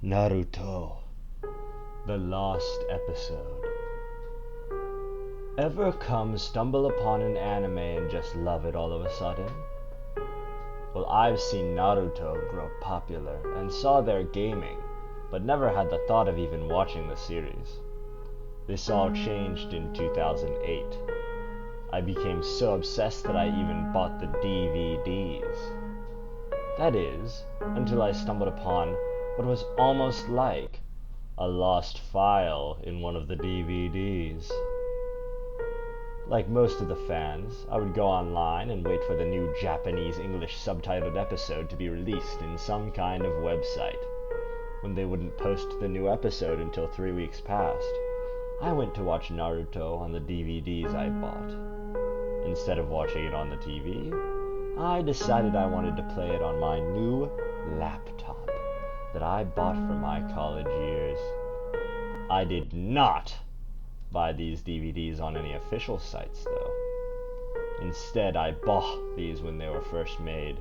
Naruto, the last episode. Ever stumble upon an anime and just love it all of a sudden? Well, I've seen Naruto grow popular and saw their gaming, but never had the thought of even watching the series. This all changed in 2008. I became so obsessed that I even bought the DVDs. That is, until I stumbled upon what was almost like a lost file in one of the DVDs. Like most of the fans, I would go online and wait for the new Japanese English subtitled episode to be released in some kind of website. When they wouldn't post the new episode until 3 weeks passed, I went to watch Naruto on the DVDs I bought. Instead of watching it on the TV, I decided I wanted to play it on my new laptop that I bought for my college years. I did not buy these DVDs on any official sites, though. Instead, I bought these when they were first made,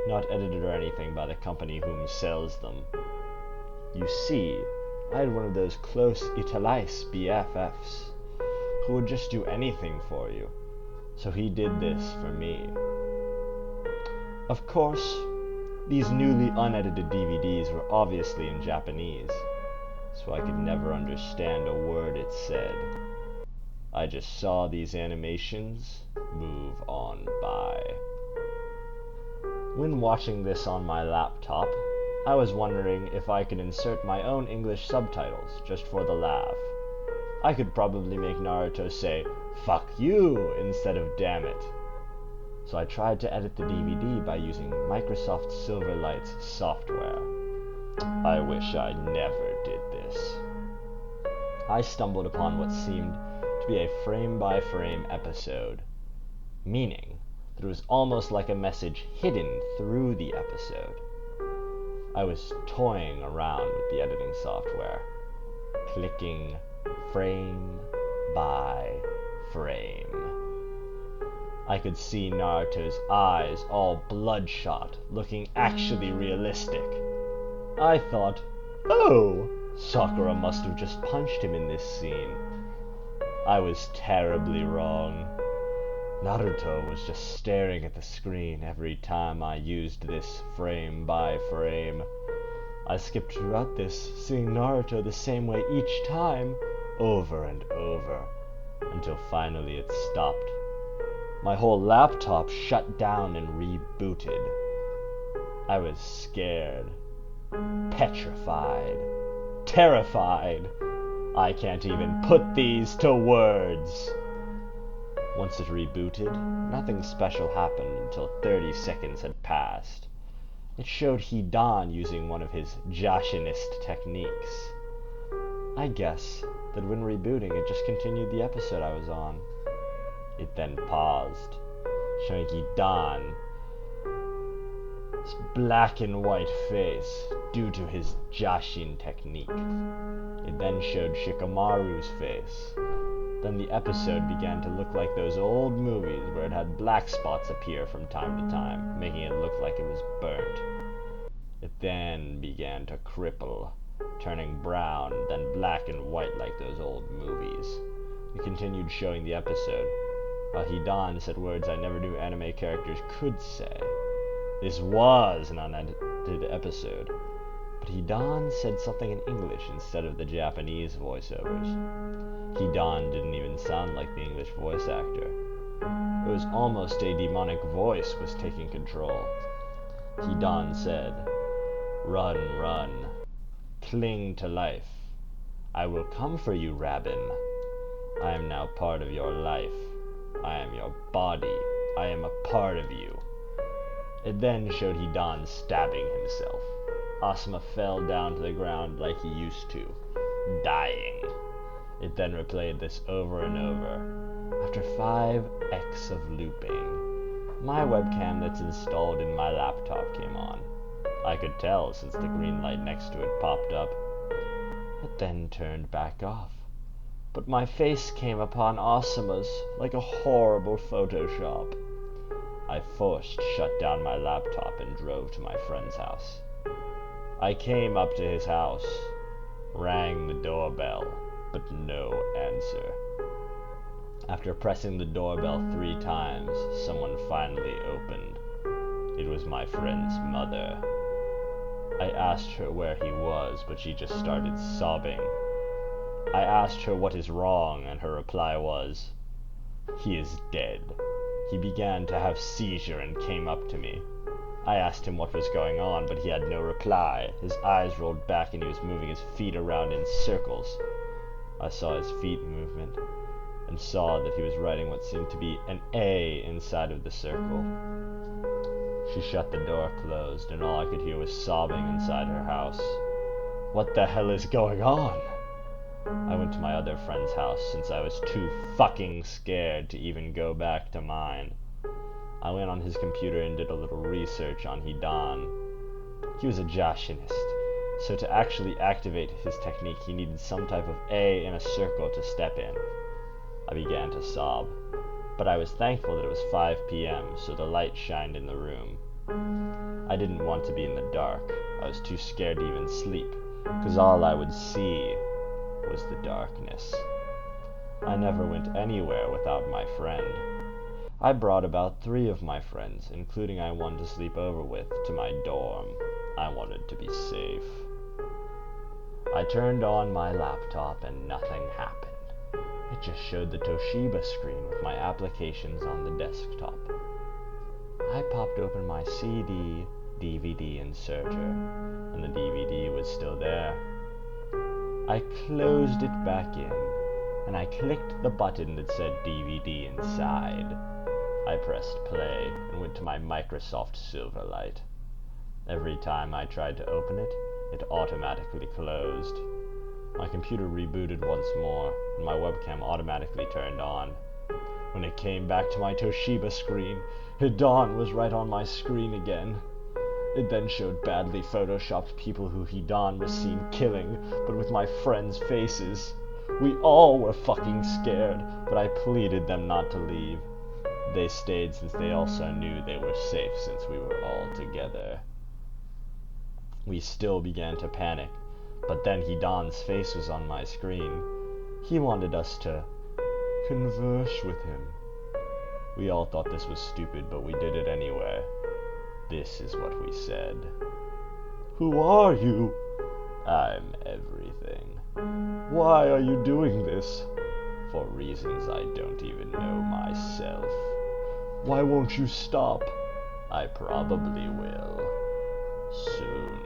not edited or anything by the company whom sells them. You see, I had one of those close Italais BFFs who would just do anything for you, so he did this for me. Of course, these newly unedited DVDs were obviously in Japanese, so I could never understand a word it said. I just saw these animations move on by. When watching this on my laptop, I was wondering if I could insert my own English subtitles just for the laugh. I could probably make Naruto say, "Fuck you," instead of "damn it." So I tried to edit the DVD by using Microsoft Silverlight's software. I wish I never did this. I stumbled upon what seemed to be a frame-by-frame episode, meaning that it was almost like a message hidden through the episode. I was toying around with the editing software, clicking frame by frame. I could see Naruto's eyes all bloodshot, looking actually realistic. I thought, oh, Sakura must have just punched him in this scene. I was terribly wrong. Naruto was just staring at the screen every time I used this frame by frame. I skipped throughout this, seeing Naruto the same way each time, over and over, until finally it stopped. My whole laptop shut down and rebooted. I was scared, petrified, terrified. I can't even put these to words. Once it rebooted, nothing special happened until 30 seconds had passed. It showed Hidan using one of his Jashinist techniques. I guess that when rebooting, it just continued the episode I was on. It then paused, showing Hidan's black and white face due to his Jashin technique. It then showed Shikamaru's face. Then the episode began to look like those old movies where it had black spots appear from time to time, making it look like it was burnt. It then began to cripple, turning brown, then black and white like those old movies. It continued showing the episode, while Hidan said words I never knew anime characters could say. This was an unedited episode, but Hidan said something in English instead of the Japanese voiceovers. Hidan didn't even sound like the English voice actor. It was almost a demonic voice was taking control. Hidan said, "Run, run. Cling to life. I will come for you, Rabin. I am now part of your life. I am your body. I am a part of you." It then showed Hidan stabbing himself. Asuma fell down to the ground like he used to, dying. It then replayed this over and over. After 5x of looping, my webcam that's installed in my laptop came on. I could tell since the green light next to it popped up. It then turned back off. But my face came upon Asuma's like a horrible Photoshop. I forced shut down my laptop and drove to my friend's house. I came up to his house, rang the doorbell, but no answer. After pressing the doorbell 3 times, someone finally opened. It was my friend's mother. I asked her where he was, but she just started sobbing. I asked her what is wrong, and her reply was, "He is dead. He began to have seizure and came up to me." I asked him what was going on, but he had no reply. His eyes rolled back and he was moving his feet around in circles. I saw his feet movement and saw that he was writing what seemed to be an A inside of the circle. She shut the door closed, and all I could hear was sobbing inside her house. What the hell is going on? I went to my other friend's house since I was too fucking scared to even go back to mine. I went on his computer and did a little research on Hidan. He was a Jashinist, so to actually activate his technique he needed some type of A in a circle to step in. I began to sob, but I was thankful that it was 5 p.m. so the light shined in the room. I didn't want to be in the dark. I was too scared to even sleep, because all I would see was the darkness. I never went anywhere without my friend. I brought about 3 of my friends, including one to sleep over with, to my dorm. I wanted to be safe. I turned on my laptop and nothing happened. It just showed the Toshiba screen with my applications on the desktop. I popped open my CD, DVD inserter, and the DVD was still there. I closed it back in, and I clicked the button that said DVD inside. I pressed play and went to my Microsoft Silverlight. Every time I tried to open it, it automatically closed. My computer rebooted once more, and my webcam automatically turned on. When it came back to my Toshiba screen, Hidan was right on my screen again. It then showed badly photoshopped people who Hidan was seen killing, but with my friends' faces. We all were fucking scared, but I pleaded them not to leave. They stayed since they also knew they were safe since we were all together. We still began to panic, but then Hidan's face was on my screen. He wanted us to converse with him. We all thought this was stupid, but we did it anyway. This is what we said. "Who are you?" "I'm everything." "Why are you doing this?" "For reasons I don't even know myself." "Why won't you stop?" "I probably will. Soon."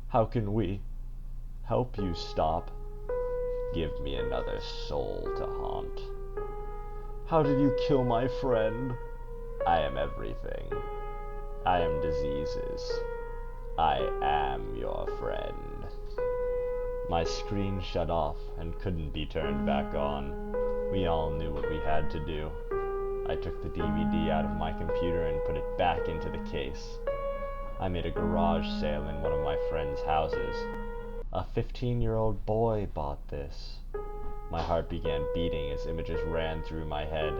"How can we help you stop?" "Give me another soul to haunt." "How did you kill my friend?" "I am everything. I am diseases. I am your friend." My screen shut off and couldn't be turned back on. We all knew what we had to do. I took the DVD out of my computer and put it back into the case. I made a garage sale in one of my friend's houses. A 15-year-old boy bought this. My heart began beating as images ran through my head.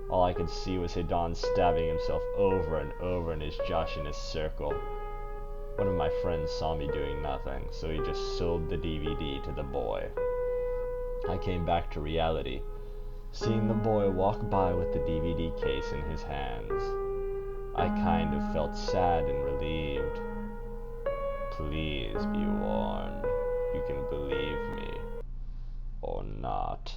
All I could see was Hidan stabbing himself over and over in his Jashinist circle. One of my friends saw me doing nothing, so he just sold the DVD to the boy. I came back to reality, seeing the boy walk by with the DVD case in his hands. I kind of felt sad and relieved. Please be warned, you can believe me or not.